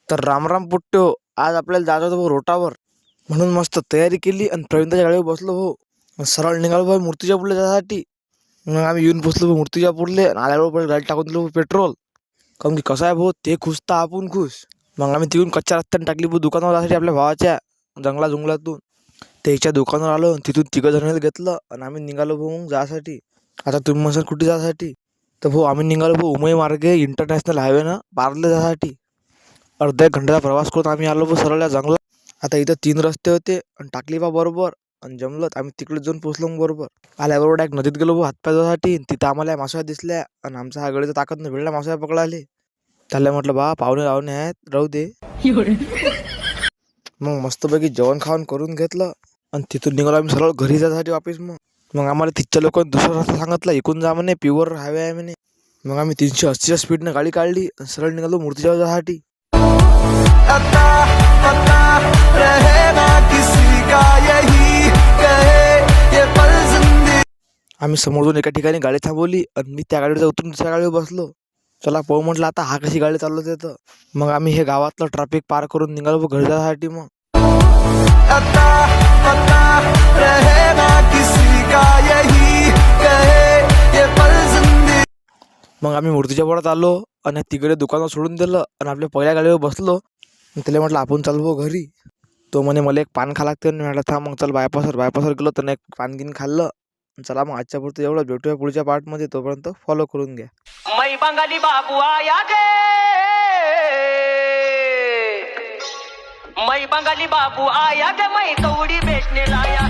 तर रामराम पुट्ट्यो, आज आपल्याला जायचं होतं भाऊ रोटावर. म्हणून मस्त तयारी केली आणि प्रवीणच्या गाडीवर बसलो भाऊ. सरळ निघालो भाऊ मूर्तिजापूरला जाण्यासाठी. मग आम्ही येऊन बसलो भाऊ मूर्तिजापूरले आणि आल्यावर पहिले गाडी टाकून दिलो भाऊ पेट्रोल. काऊन की कसं आहे भाऊ, ते खुश तर आपण खुश. मग आम्ही तिकडून कच्च्या रस्त्याने टाकली भाऊ दुकानावर जाण्यासाठी आपल्या भावाच्या जंगलातून. त्याच्या दुकानावर आलो आणि तिथून तिघं जणांना घेतलं आणि आम्ही निघालो भाऊ मग जासाठी. आता तुम्ही म्हणसाल कुठे जासाठी, तर भाऊ आम्ही निघालो भाऊ उमई मार्गे इंटरनॅशनल हायवेनं पार्ले जासाठी. अर्धा एक घंट्याचा प्रवास करून आम्ही आलो भाऊ सरळ या जंगलात. आता इथं 3 रस्ते होते आणि टाकली बा बरोबर आणि जमलं आम्ही तिकडे जाऊन पोचलो मग बरोबर. आल्याबरोबर एक नदीत गेलो भाऊ हातपाय धुवासाठी. तिथं आम्हाला मासोळ्या दिसल्या आणि आमचा हा गडीचा ताकद न भेटला मासोळ्या पकडाले. त्याला म्हटलं बा पाहुणे रावणे आहेत राहू दे. मग मस्तपैकी जेवण खावण करून घेतलं आणि तिथून निघालो आम्ही सरळ घरी जाण्यासाठी वापस. मग आम्हाला तिथच्या लोकांनी दुसरा रस्ता सांगितला, इकून जा म्हणे प्युअर हायवे आहे म्हणे. मग आम्ही 380च्या स्पीडनं गाडी काढली आणि सरळ निघालो मूर्तिजापूर जाण्यासाठी. आम्ही समोरून एका ठिकाणी गाडी थांबवली आणि मी त्या गाडीवर उतरून दुसऱ्या गाडीवर बसलो. चला पाहू म्हटलं आता हा कशी गाडी चालवत येतं. मग आम्ही हे गावातलं ट्रॅफिक पार करून निघालो घरी जाण्यासाठी. मग आम्ही मूर्तिजापुरात आलो आणि तिकडे दुकानावर सोडून दिलं आणि आपल्या पहिल्या गाडीवर बसलो. त्याला म्हटलं आपण चालू घरी. तो म्हणे मला एक पान खा लागते. म्हटलं थांब मग चल बायपासवर गेलो तर एक पान गिन खाल्लं. चला मग आजच्या पुरतं एवढं, भेटूया पुढच्या पार्टमध्ये. तोपर्यंत फॉलो करून घ्या. मै बंगाली बाबू आया गे, मै बंगाली बाबू आया गे, मै दौडी बेचने लाया.